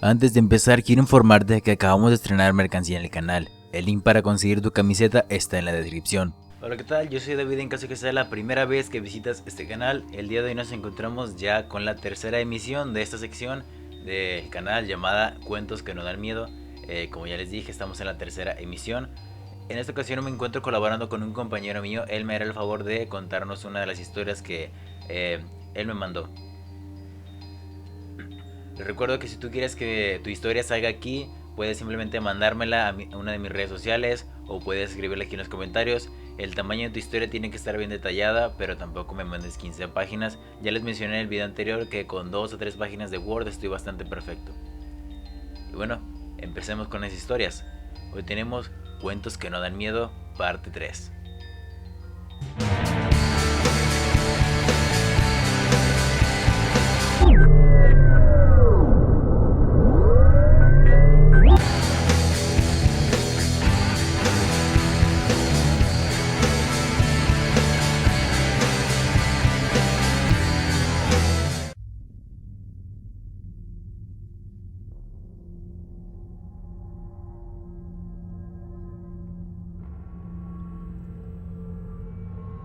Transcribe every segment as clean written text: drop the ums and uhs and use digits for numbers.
Antes de empezar, quiero informarte que acabamos de estrenar mercancía en el canal. El link para conseguir tu camiseta está en la descripción. Hola, ¿qué tal? Yo soy David. En caso que sea la primera vez que visitas este canal, el día de hoy nos encontramos ya con la tercera emisión de esta sección del canal llamada Cuentos que no dan miedo. Como ya les dije, estamos en la tercera emisión. En esta ocasión me encuentro colaborando con un compañero mío. Él me hará el favor de contarnos una de las historias que él me mandó. Les recuerdo que si tú quieres que tu historia salga aquí, puedes simplemente mandármela a una de mis redes sociales o puedes escribirla aquí en los comentarios. El tamaño de tu historia tiene que estar bien detallada, pero tampoco me mandes 15 páginas. Ya les mencioné en el video anterior que con 2 o 3 páginas de Word estoy bastante perfecto. Y bueno, empecemos con las historias. Hoy tenemos Cuentos que no dan miedo, parte 3.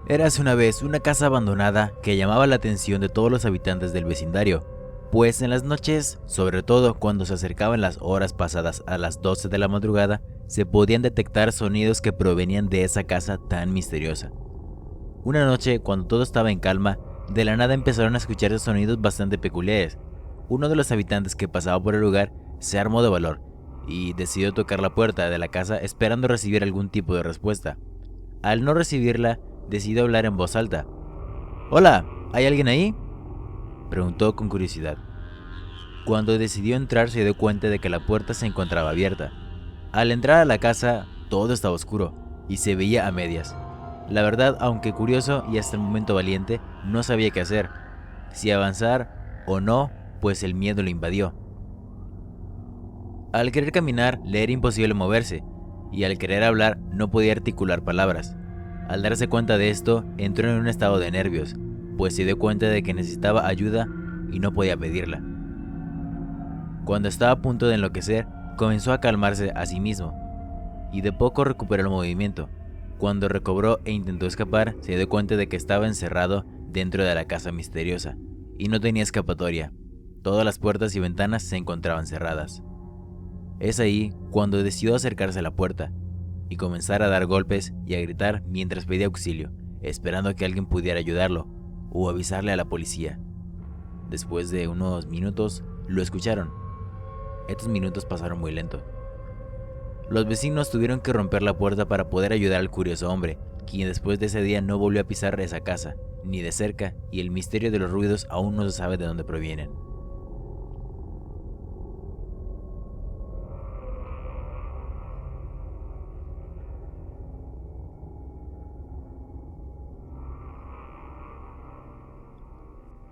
Érase una vez una casa abandonada que llamaba la atención de todos los habitantes del vecindario, pues en las noches, sobre todo cuando se acercaban las horas pasadas a las 12 de la madrugada, se podían detectar sonidos que provenían de esa casa tan misteriosa. Una noche, cuando todo estaba en calma, de la nada empezaron a escucharse sonidos bastante peculiares. Uno de los habitantes que pasaba por el lugar se armó de valor y decidió tocar la puerta de la casa esperando recibir algún tipo de respuesta. Al no recibirla, decidió hablar en voz alta. «Hola, ¿hay alguien ahí?», preguntó con curiosidad. Cuando decidió entrar se dio cuenta de que la puerta se encontraba abierta. Al entrar a la casa, todo estaba oscuro y se veía a medias. La verdad, aunque curioso y hasta el momento valiente, no sabía qué hacer, si avanzar o no, pues el miedo lo invadió. Al querer caminar, le era imposible moverse, y al querer hablar, no podía articular palabras. Al darse cuenta de esto, entró en un estado de nervios, pues se dio cuenta de que necesitaba ayuda y no podía pedirla. Cuando estaba a punto de enloquecer, comenzó a calmarse a sí mismo, y de poco recuperó el movimiento. Cuando recobró e intentó escapar, se dio cuenta de que estaba encerrado dentro de la casa misteriosa, y no tenía escapatoria. Todas las puertas y ventanas se encontraban cerradas. Es ahí cuando decidió acercarse a la puerta y comenzar a dar golpes y a gritar mientras pedía auxilio, esperando que alguien pudiera ayudarlo o avisarle a la policía. Después de unos minutos, lo escucharon. Estos minutos pasaron muy lento. Los vecinos tuvieron que romper la puerta para poder ayudar al curioso hombre, quien después de ese día no volvió a pisar esa casa, ni de cerca, y el misterio de los ruidos aún no se sabe de dónde provienen.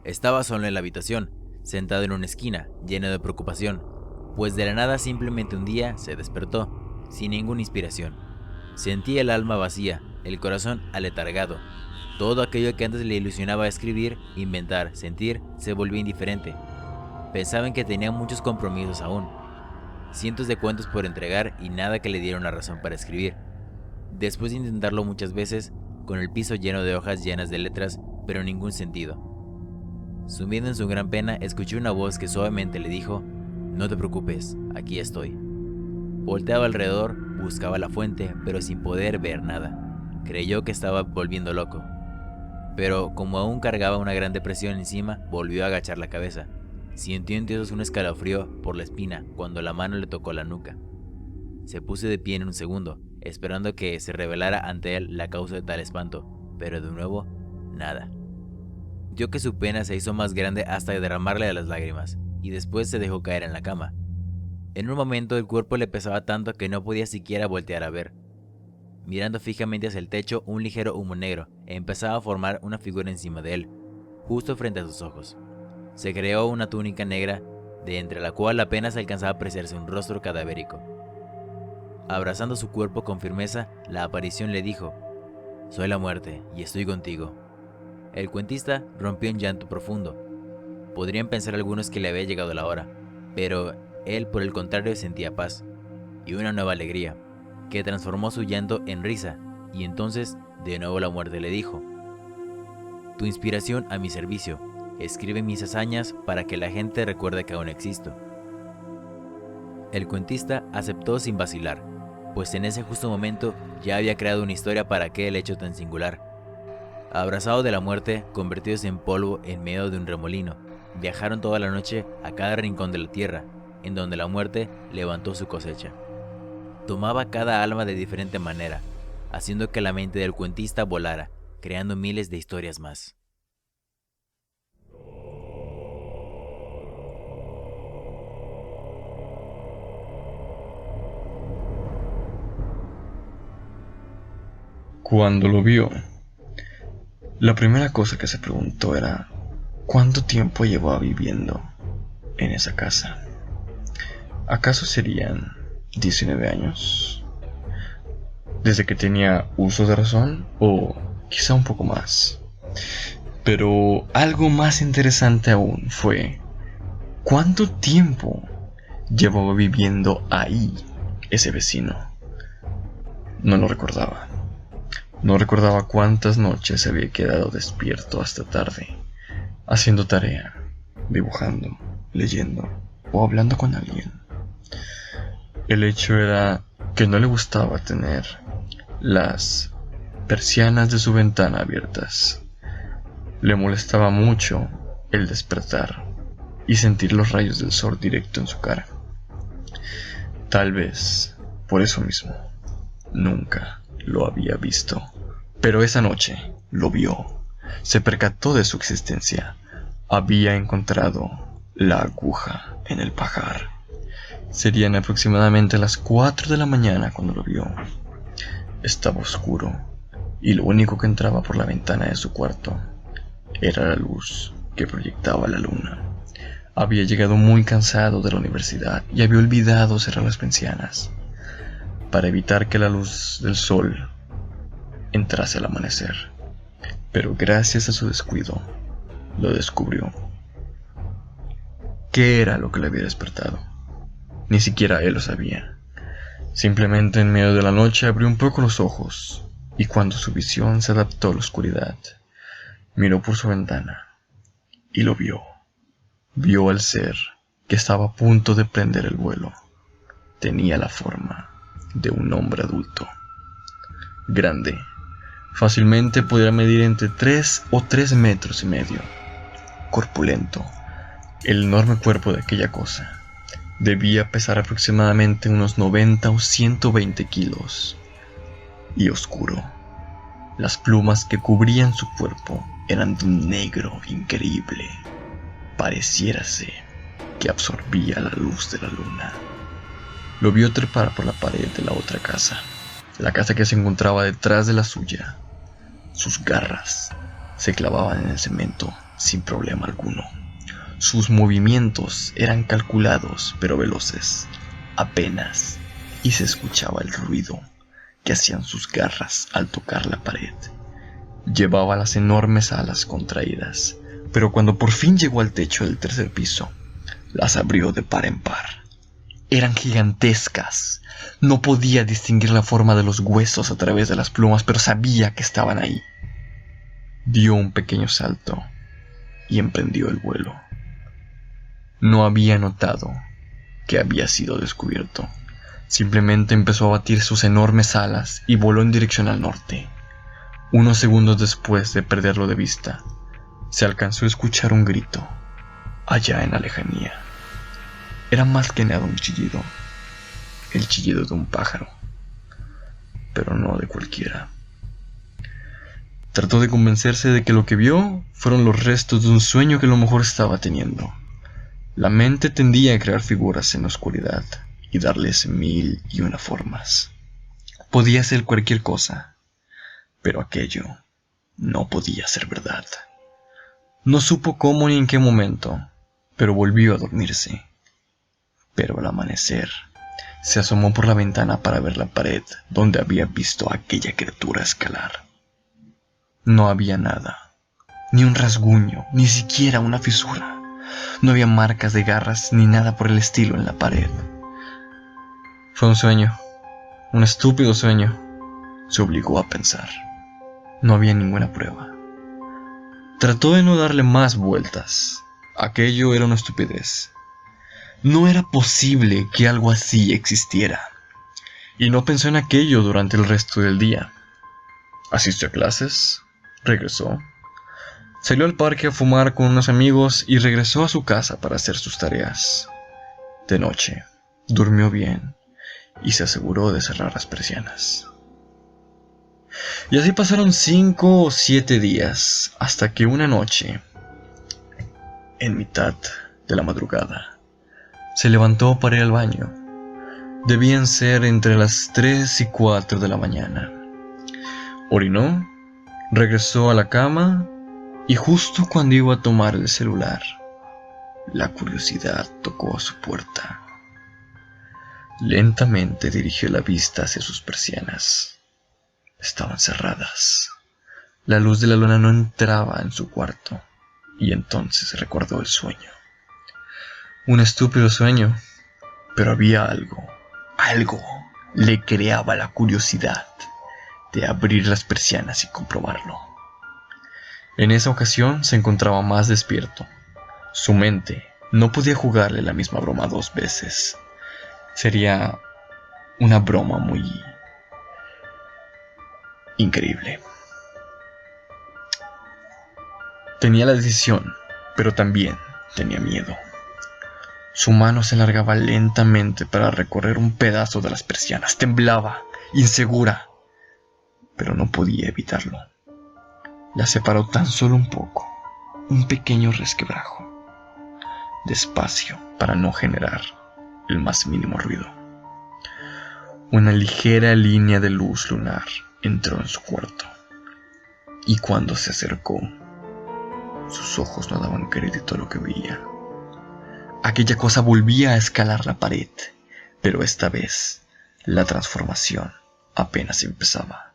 Estaba solo en la habitación, sentado en una esquina, lleno de preocupación, pues de la nada simplemente un día se despertó, sin ninguna inspiración. Sentía el alma vacía, el corazón aletargado. Todo aquello que antes le ilusionaba escribir, inventar, sentir, se volvía indiferente. Pensaba en que tenía muchos compromisos aún, cientos de cuentos por entregar y nada que le diera una razón para escribir. Después de intentarlo muchas veces, con el piso lleno de hojas llenas de letras, pero ningún sentido. Sumido en su gran pena, escuchó una voz que suavemente le dijo: «No te preocupes, aquí estoy». Volteaba alrededor, buscaba la fuente, pero sin poder ver nada. Creyó que estaba volviendo loco. Pero como aún cargaba una gran depresión encima, volvió a agachar la cabeza. Sintió entonces un escalofrío por la espina cuando la mano le tocó la nuca. Se puso de pie en un segundo, esperando que se revelara ante él la causa de tal espanto, pero de nuevo, nada. Vio que su pena se hizo más grande hasta derramarle las lágrimas, y después se dejó caer en la cama. En un momento el cuerpo le pesaba tanto que no podía siquiera voltear a ver. Mirando fijamente hacia el techo, un ligero humo negro empezaba a formar una figura encima de él, justo frente a sus ojos. Se creó una túnica negra, de entre la cual apenas alcanzaba a apreciarse un rostro cadavérico. Abrazando su cuerpo con firmeza, la aparición le dijo: «Soy la muerte y estoy contigo». El cuentista rompió en llanto profundo. Podrían pensar algunos que le había llegado la hora, pero Él, por el contrario, sentía paz y una nueva alegría, que transformó su llanto en risa, y entonces, de nuevo la muerte le dijo: tu inspiración a mi servicio, escribe mis hazañas para que la gente recuerde que aún existo. El cuentista aceptó sin vacilar, pues en ese justo momento ya había creado una historia para aquel hecho tan singular. Abrazado de la muerte, convertidos en polvo en medio de un remolino, viajaron toda la noche a cada rincón de la tierra, en donde la muerte levantó su cosecha. Tomaba cada alma de diferente manera, haciendo que la mente del cuentista volara, creando miles de historias más. Cuando lo vio, la primera cosa que se preguntó era ¿cuánto tiempo llevaba viviendo en esa casa? ¿Acaso serían 19 años? ¿Desde que tenía uso de razón? ¿O quizá un poco más? Pero algo más interesante aún fue ¿cuánto tiempo llevaba viviendo ahí ese vecino? No lo recordaba. No recordaba cuántas noches se había quedado despierto hasta tarde, haciendo tarea, dibujando, leyendo o hablando con alguien. El hecho era que no le gustaba tener las persianas de su ventana abiertas. Le molestaba mucho el despertar y sentir los rayos del sol directo en su cara. Tal vez por eso mismo nunca lo había visto, pero esa noche lo vio. Se percató de su existencia. Había encontrado la aguja en el pajar. Serían aproximadamente las 4 de la mañana cuando lo vio. Estaba oscuro y lo único que entraba por la ventana de su cuarto era la luz que proyectaba la luna. Había llegado muy cansado de la universidad y había olvidado cerrar las persianas para evitar que la luz del sol entrase al amanecer. Pero gracias a su descuido, lo descubrió. ¿Qué era lo que le había despertado? Ni siquiera él lo sabía. Simplemente en medio de la noche abrió un poco los ojos y cuando su visión se adaptó a la oscuridad, miró por su ventana y lo vio. Vio al ser que estaba a punto de prender el vuelo. Tenía la forma de un hombre adulto, grande. Fácilmente podía medir entre 3 o 3 metros y medio. Corpulento, el enorme cuerpo de aquella cosa debía pesar aproximadamente unos 90 o 120 kilos. Y oscuro. Las plumas que cubrían su cuerpo eran de un negro increíble. Pareciérase que absorbía la luz de la luna. Lo vio trepar por la pared de la otra casa, la casa que se encontraba detrás de la suya. Sus garras se clavaban en el cemento sin problema alguno. Sus movimientos eran calculados pero veloces, apenas, y se escuchaba el ruido que hacían sus garras al tocar la pared. Llevaba las enormes alas contraídas, pero cuando por fin llegó al techo del tercer piso, las abrió de par en par. Eran gigantescas. No podía distinguir la forma de los huesos a través de las plumas, pero sabía que estaban ahí. Dio un pequeño salto y emprendió el vuelo. No había notado que había sido descubierto. Simplemente empezó a batir sus enormes alas y voló en dirección al norte. Unos segundos después de perderlo de vista, se alcanzó a escuchar un grito allá en la lejanía. Era más que nada un chillido, el chillido de un pájaro, pero no de cualquiera. Trató de convencerse de que lo que vio fueron los restos de un sueño que a lo mejor estaba teniendo. La mente tendía a crear figuras en la oscuridad y darles 1001 formas. Podía ser cualquier cosa, pero aquello no podía ser verdad. No supo cómo ni en qué momento, pero volvió a dormirse. Pero al amanecer, se asomó por la ventana para ver la pared donde había visto a aquella criatura escalar. No había nada, ni un rasguño, ni siquiera una fisura. No había marcas de garras ni nada por el estilo en la pared. Fue un sueño, un estúpido sueño, se obligó a pensar. No había ninguna prueba. Trató de no darle más vueltas. Aquello era una estupidez. No era posible que algo así existiera. Y no pensó en aquello durante el resto del día. Asistió a clases, regresó, salió al parque a fumar con unos amigos y regresó a su casa para hacer sus tareas. De noche, durmió bien y se aseguró de cerrar las persianas. Y así pasaron 5 o 7 días, hasta que una noche, en mitad de la madrugada, se levantó para ir al baño. Debían ser entre las 3 y 4 de la mañana. Orinó, regresó a la cama y justo cuando iba a tomar el celular, la curiosidad tocó a su puerta. Lentamente dirigió la vista hacia sus persianas. Estaban cerradas. La luz de la luna no entraba en su cuarto y entonces recordó el sueño. Un estúpido sueño, pero había algo le creaba la curiosidad de abrir las persianas y comprobarlo. En esa ocasión se encontraba más despierto. Su mente no podía jugarle la misma broma 2 veces. Sería una broma muy increíble. Tenía la decisión, pero también tenía miedo. Su mano se alargaba lentamente para recorrer un pedazo de las persianas. Temblaba, insegura, pero no podía evitarlo. La separó tan solo un poco, un pequeño resquebrajo. Despacio, para no generar el más mínimo ruido. Una ligera línea de luz lunar entró en su cuarto. Y cuando se acercó, sus ojos no daban crédito a lo que veía. Aquella cosa volvía a escalar la pared, pero esta vez la transformación apenas empezaba.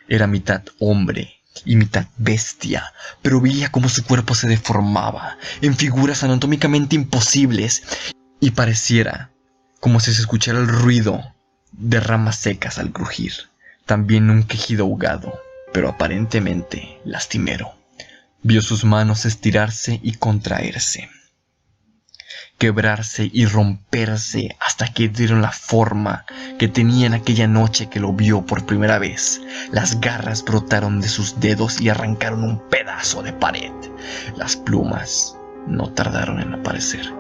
Era mitad hombre y mitad bestia, pero veía cómo su cuerpo se deformaba en figuras anatómicamente imposibles y pareciera como si se escuchara el ruido de ramas secas al crujir. También un quejido ahogado, pero aparentemente lastimero. Vio sus manos estirarse y contraerse, quebrarse y romperse hasta que dieron la forma que tenía en aquella noche que lo vio por primera vez. Las garras brotaron de sus dedos y arrancaron un pedazo de pared. Las plumas no tardaron en aparecer.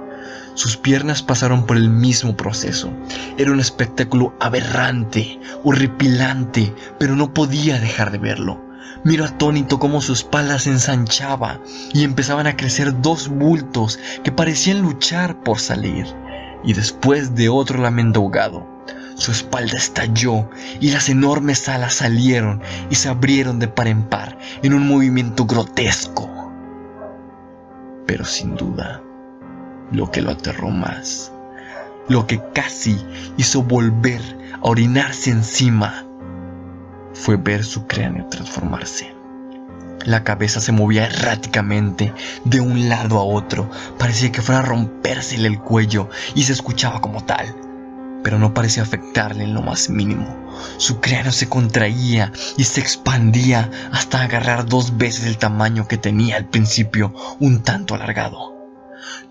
Sus piernas pasaron por el mismo proceso. Era un espectáculo aberrante, horripilante, pero no podía dejar de verlo. Miró atónito cómo su espalda se ensanchaba y empezaban a crecer 2 bultos que parecían luchar por salir. Y después de otro lamento ahogado, su espalda estalló y las enormes alas salieron y se abrieron de par en par en un movimiento grotesco. Pero sin duda, lo que lo aterró más, lo que casi hizo volver a orinarse encima, fue ver su cráneo transformarse. La cabeza se movía erráticamente de un lado a otro. Parecía que fuera a rompérsele el cuello y se escuchaba como tal, pero no parecía afectarle en lo más mínimo. Su cráneo se contraía y se expandía hasta agarrar 2 veces el tamaño que tenía al principio, un tanto alargado.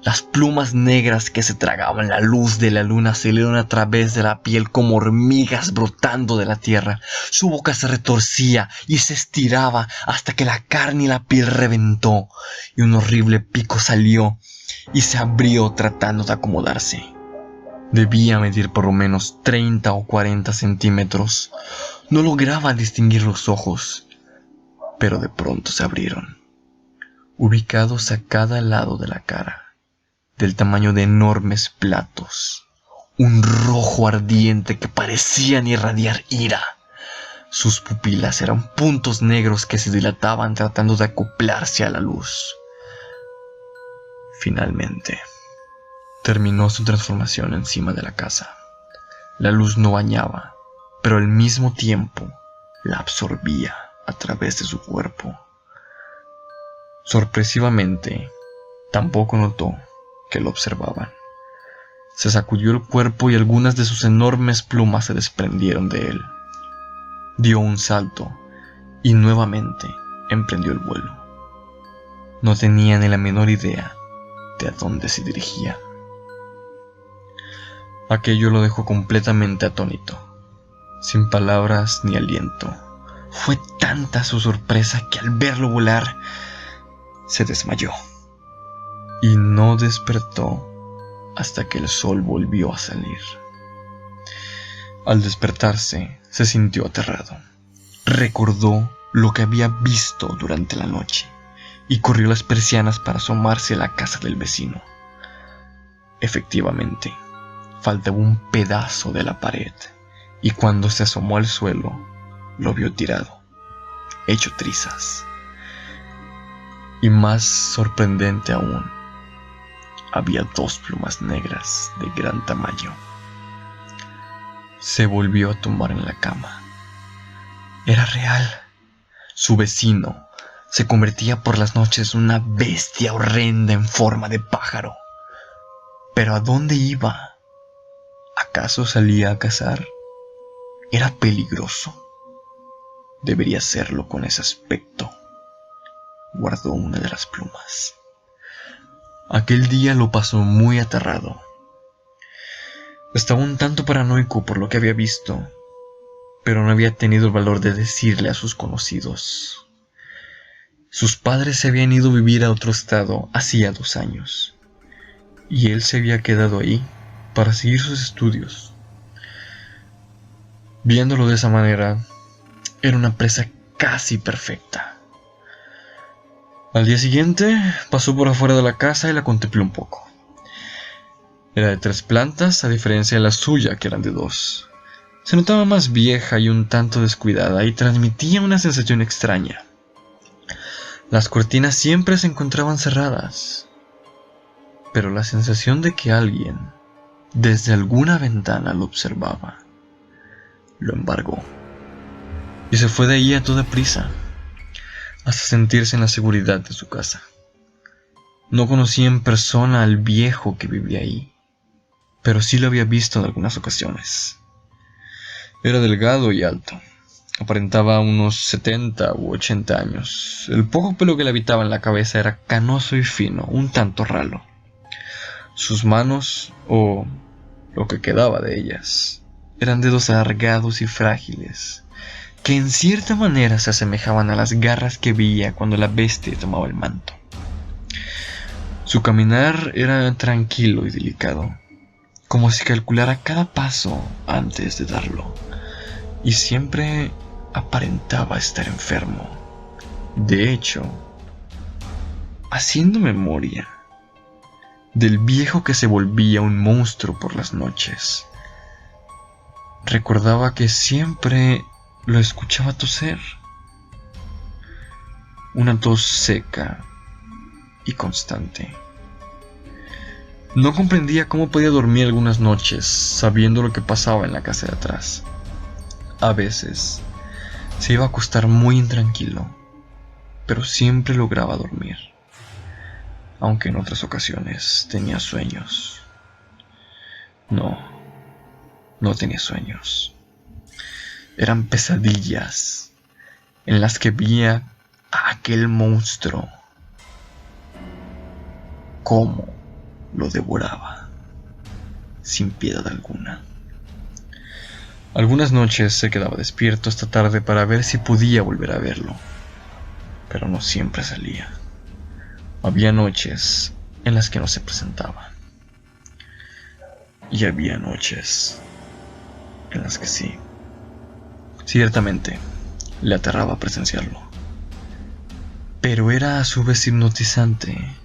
Las plumas negras que se tragaban la luz de la luna salieron a través de la piel como hormigas brotando de la tierra. Su boca se retorcía y se estiraba hasta que la carne y la piel reventó y un horrible pico salió y se abrió tratando de acomodarse. Debía medir por lo menos 30 o 40 centímetros. No lograba distinguir los ojos, pero de pronto se abrieron, ubicados a cada lado de la cara, del tamaño de enormes platos, un rojo ardiente que parecían irradiar ira. Sus pupilas eran puntos negros que se dilataban tratando de acoplarse a la luz. Finalmente, terminó su transformación encima de la casa. La luz no bañaba, pero al mismo tiempo la absorbía a través de su cuerpo. Sorpresivamente, Tampoco notó que lo observaban. Se sacudió el cuerpo y algunas de sus enormes plumas se desprendieron de él. Dio un salto y nuevamente emprendió el vuelo. No tenía ni la menor idea de a dónde se dirigía. Aquello lo dejó completamente atónito, sin palabras ni aliento. Fue tanta su sorpresa que al verlo volar, se desmayó y no despertó hasta que el sol volvió a salir. Al despertarse, se sintió aterrado. Recordó lo que había visto durante la noche y corrió las persianas para asomarse a la casa del vecino. Efectivamente, faltaba un pedazo de la pared, y cuando se asomó al suelo, lo vio tirado, hecho trizas. Y más sorprendente aún, había 2 plumas negras de gran tamaño. Se volvió a tumbar en la cama. Era real. Su vecino se convertía por las noches en una bestia horrenda en forma de pájaro. ¿Pero a dónde iba? ¿Acaso salía a cazar? ¿Era peligroso? Debería serlo con ese aspecto. Guardó una de las plumas. Aquel día lo pasó muy aterrado. Estaba un tanto paranoico por lo que había visto, pero no había tenido el valor de decirle a sus conocidos. Sus padres se habían ido a vivir a otro estado hacía 2 años, y él se había quedado ahí para seguir sus estudios. Viéndolo de esa manera, era una presa casi perfecta. Al día siguiente, pasó por afuera de la casa y la contempló un poco. Era de 3 plantas, a diferencia de la suya, que eran de 2. Se notaba más vieja y un tanto descuidada, y transmitía una sensación extraña. Las cortinas siempre se encontraban cerradas, pero la sensación de que alguien, desde alguna ventana, lo observaba, lo embargó, y se fue de ahí a toda prisa, hasta sentirse en la seguridad de su casa. No conocía en persona al viejo que vivía ahí, pero sí lo había visto en algunas ocasiones. Era delgado y alto. Aparentaba unos 70 u 80 años. El poco pelo que le habitaba en la cabeza era canoso y fino, un tanto ralo. Sus manos, o lo que quedaba de ellas, eran dedos alargados y frágiles, que en cierta manera se asemejaban a las garras que veía cuando la bestia tomaba el manto. Su caminar era tranquilo y delicado, como si calculara cada paso antes de darlo, y siempre aparentaba estar enfermo. De hecho, haciendo memoria del viejo que se volvía un monstruo por las noches, recordaba que siempre lo escuchaba toser. Una tos seca y constante. No comprendía cómo podía dormir algunas noches sabiendo lo que pasaba en la casa de atrás. A veces se iba a acostar muy intranquilo, pero siempre lograba dormir, aunque en otras ocasiones tenía sueños. No tenía sueños. Eran pesadillas en las que veía a aquel monstruo, cómo lo devoraba, sin piedad alguna. Algunas noches se quedaba despierto hasta tarde para ver si podía volver a verlo, pero no siempre salía. Había noches en las que no se presentaba, y había noches en las que sí. Ciertamente, le aterraba presenciarlo, pero era a su vez hipnotizante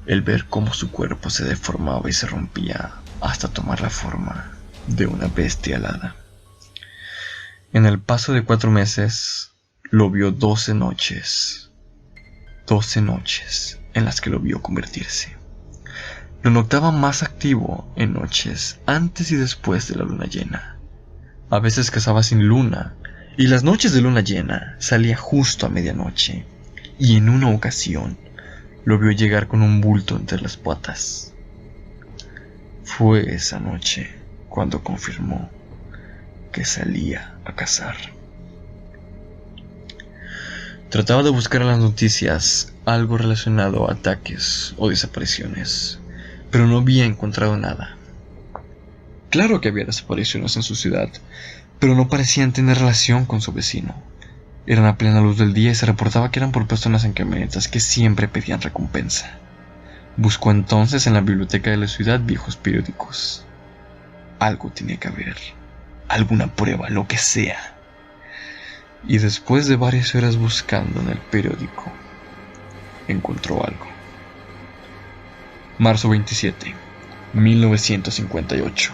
el ver cómo su cuerpo se deformaba y se rompía hasta tomar la forma de una bestia alada. En el paso de 4 meses, lo vio 12 noches. 12 noches en las que lo vio convertirse. Lo notaba más activo en noches antes y después de la luna llena. A veces cazaba sin luna, y las noches de luna llena salía justo a medianoche, y en una ocasión lo vio llegar con un bulto entre las patas. Fue esa noche cuando confirmó que salía a cazar. Trataba de buscar en las noticias algo relacionado a ataques o desapariciones, pero no había encontrado nada. Claro que había desapariciones en su ciudad, pero no parecían tener relación con su vecino. Eran a plena luz del día y se reportaba que eran por personas en camionetas que siempre pedían recompensa. Buscó entonces en la biblioteca de la ciudad viejos periódicos. Algo tenía que haber, alguna prueba, lo que sea. Y después de varias horas buscando en el periódico, encontró algo. Marzo 27, 1958.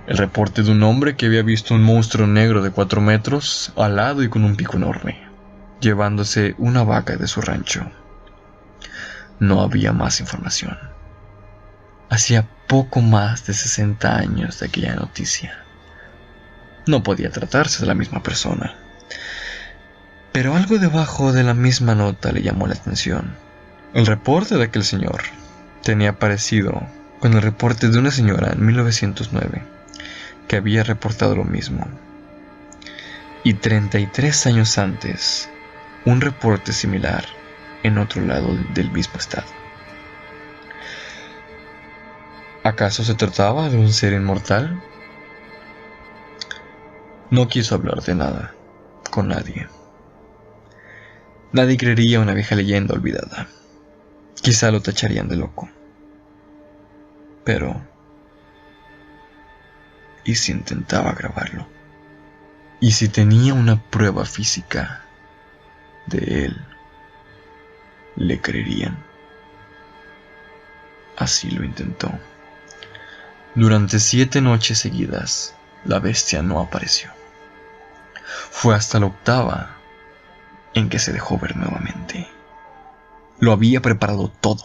El reporte de un hombre que había visto un monstruo negro de 4 metros, alado y con un pico enorme, llevándose una vaca de su rancho. No había más información. Hacía poco más de 60 años de aquella noticia. No podía tratarse de la misma persona. Pero algo debajo de la misma nota le llamó la atención. El reporte de aquel señor tenía parecido con el reporte de una señora en 1909 que había reportado lo mismo. Y 33 años antes, un reporte similar en otro lado del mismo estado. ¿Acaso se trataba de un ser inmortal? No quiso hablar de nada con nadie. Nadie creería una vieja leyenda olvidada. Quizá lo tacharían de loco. Pero ¿y si intentaba grabarlo? ¿Y si tenía una prueba física de él? ¿Le creerían? Así lo intentó. Durante 7 noches seguidas, la bestia no apareció. Fue hasta la 8ª en que se dejó ver nuevamente. Lo había preparado todo.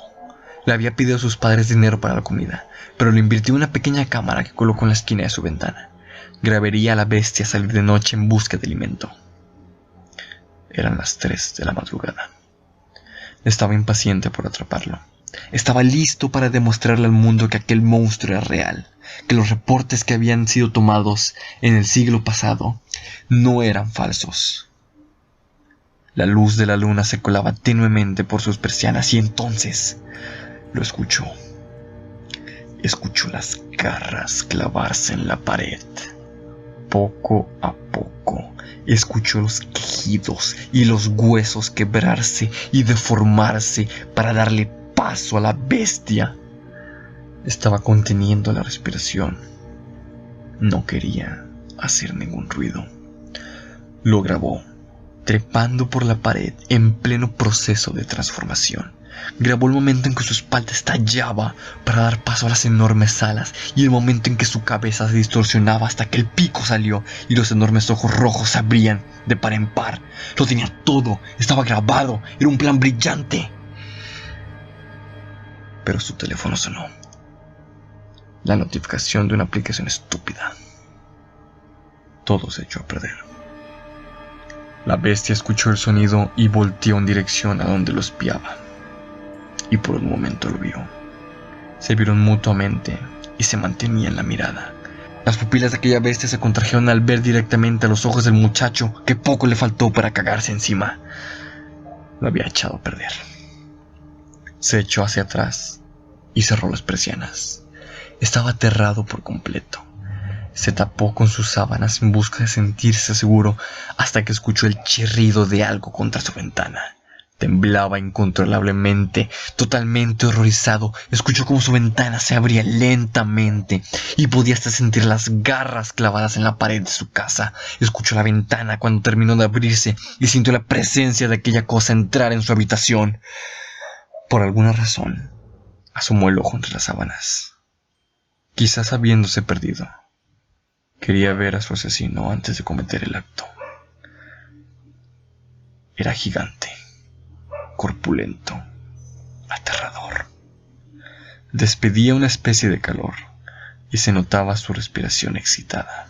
Le había pedido a sus padres dinero para la comida, pero le invirtió en una pequeña cámara que colocó en la esquina de su ventana. Grabaría a la bestia salir de noche en busca de alimento. Eran las 3 de la madrugada. Estaba impaciente por atraparlo. Estaba listo para demostrarle al mundo que aquel monstruo era real, que los reportes que habían sido tomados en el siglo pasado no eran falsos. La luz de la luna se colaba tenuemente por sus persianas y entonces lo escuchó. Escuchó las garras clavarse en la pared. Poco a poco, escuchó los quejidos y los huesos quebrarse y deformarse para darle paso a la bestia. Estaba conteniendo la respiración. No quería hacer ningún ruido. Lo grabó, trepando por la pared en pleno proceso de transformación. Grabó el momento en que su espalda estallaba para dar paso a las enormes alas y el momento en que su cabeza se distorsionaba hasta que el pico salió y los enormes ojos rojos se abrían de par en par. Lo tenía todo, estaba grabado, era un plan brillante. Pero su teléfono sonó. La notificación de una aplicación estúpida. Todo se echó a perder. La bestia escuchó el sonido y volteó en dirección a donde lo espiaba. Y por un momento lo vio. Se vieron mutuamente y se mantenían la mirada. Las pupilas de aquella bestia se contrajeron al ver directamente a los ojos del muchacho, que poco le faltó para cagarse encima. Lo había echado a perder. Se echó hacia atrás y cerró las persianas. Estaba aterrado por completo. Se tapó con sus sábanas en busca de sentirse seguro hasta que escuchó el chirrido de algo contra su ventana. Temblaba incontrolablemente, totalmente horrorizado. Escuchó cómo su ventana se abría lentamente y podía hasta sentir las garras clavadas en la pared de su casa. Escuchó la ventana cuando terminó de abrirse y sintió la presencia de aquella cosa entrar en su habitación. Por alguna razón, asomó el ojo entre las sábanas. Quizás habiéndose perdido, quería ver a su asesino antes de cometer el acto. Era gigante, corpulento, aterrador. Despedía una especie de calor y se notaba su respiración excitada.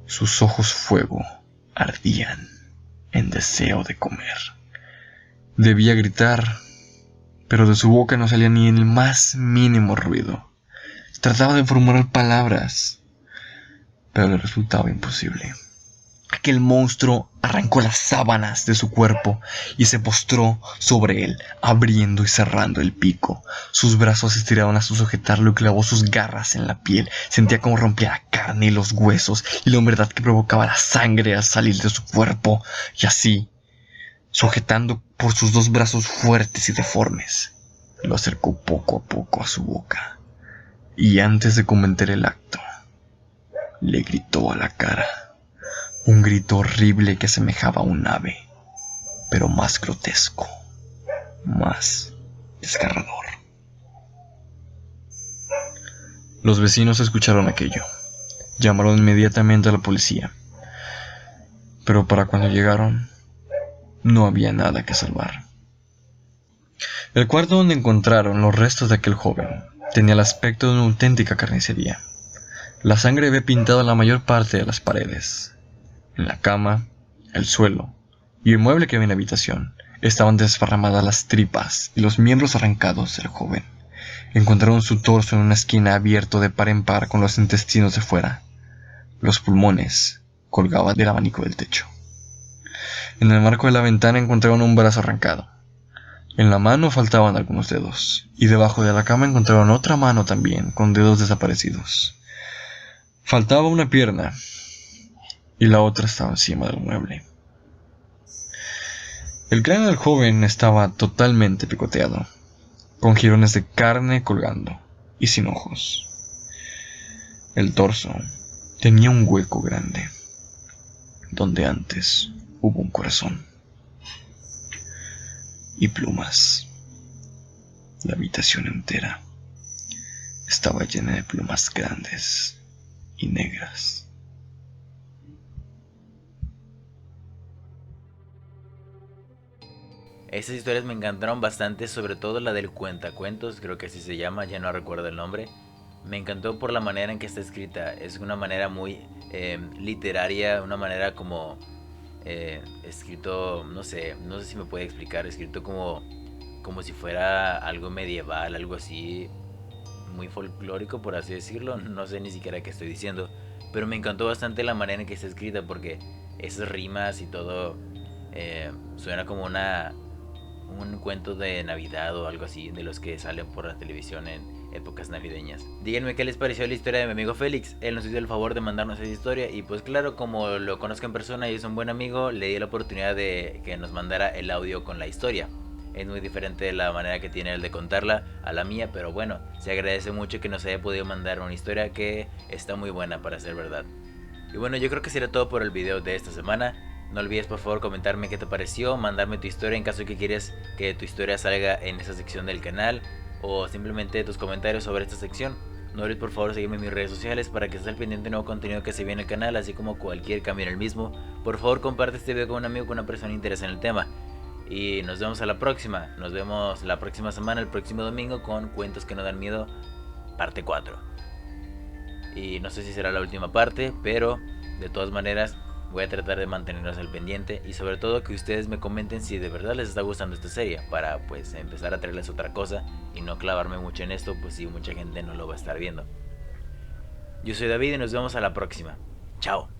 Sus ojos fuego ardían en deseo de comer. Debía gritar, pero de su boca no salía ni el más mínimo ruido. Trataba de formular palabras, pero le resultaba imposible. Aquel monstruo arrancó las sábanas de su cuerpo y se postró sobre él, abriendo y cerrando el pico. Sus brazos se estiraban hasta sujetarlo y clavó sus garras en la piel. Sentía como rompía la carne y los huesos y la humedad que provocaba la sangre al salir de su cuerpo. Y así, sujetando por sus dos brazos fuertes y deformes, lo acercó poco a poco a su boca. Y antes de cometer el acto, le gritó a la cara. Un grito horrible que asemejaba a un ave, pero más grotesco, más desgarrador. Los vecinos escucharon aquello. Llamaron inmediatamente a la policía. Pero para cuando llegaron, no había nada que salvar. El cuarto donde encontraron los restos de aquel joven tenía el aspecto de una auténtica carnicería. La sangre había pintado la mayor parte de las paredes. En la cama, el suelo y el mueble que había en la habitación estaban desparramadas las tripas y los miembros arrancados del joven. Encontraron su torso en una esquina abierto de par en par con los intestinos de fuera. Los pulmones colgaban del abanico del techo. En el marco de la ventana encontraron un brazo arrancado. En la mano faltaban algunos dedos, y debajo de la cama encontraron otra mano también con dedos desaparecidos. Faltaba una pierna, y la otra estaba encima del mueble. El cráneo del joven estaba totalmente picoteado, con jirones de carne colgando y sin ojos. El torso tenía un hueco grande, donde antes hubo un corazón. Y plumas. La habitación entera estaba llena de plumas grandes y negras. Esas historias me encantaron bastante, sobre todo la del cuentacuentos, creo que así se llama, ya no recuerdo el nombre. Me encantó por la manera en que está escrita, es una manera muy literaria, una manera como escrito, no sé si me puede explicar, escrito como si fuera algo medieval, algo así, muy folclórico por así decirlo, no sé ni siquiera qué estoy diciendo, pero me encantó bastante la manera en que está escrita porque esas rimas y todo suena como un cuento de Navidad o algo así, de los que salen por la televisión en épocas navideñas. Díganme qué les pareció la historia de mi amigo Félix. Él nos hizo el favor de mandarnos esa historia y pues claro, como lo conozco en persona y es un buen amigo, le di la oportunidad de que nos mandara el audio con la historia. Es muy diferente la manera que tiene él de contarla a la mía, pero bueno, se agradece mucho que nos haya podido mandar una historia que está muy buena para ser verdad. Y bueno, yo creo que será todo por el video de esta semana. No olvides por favor comentarme qué te pareció, mandarme tu historia en caso de que quieres que tu historia salga en esa sección del canal o simplemente tus comentarios sobre esta sección. No olvides por favor seguirme en mis redes sociales para que estés al pendiente de nuevo contenido que se viene en el canal, así como cualquier cambio en el mismo. Por favor comparte este video con un amigo, con una persona interesada en el tema. Y nos vemos a la próxima. Nos vemos la próxima semana, el próximo domingo, con Cuentos que no dan miedo, parte 4. Y no sé si será la última parte, pero de todas maneras voy a tratar de mantenernos al pendiente y sobre todo que ustedes me comenten si de verdad les está gustando esta serie para pues empezar a traerles otra cosa y no clavarme mucho en esto, pues si mucha gente no lo va a estar viendo. Yo soy David y nos vemos a la próxima. Chao.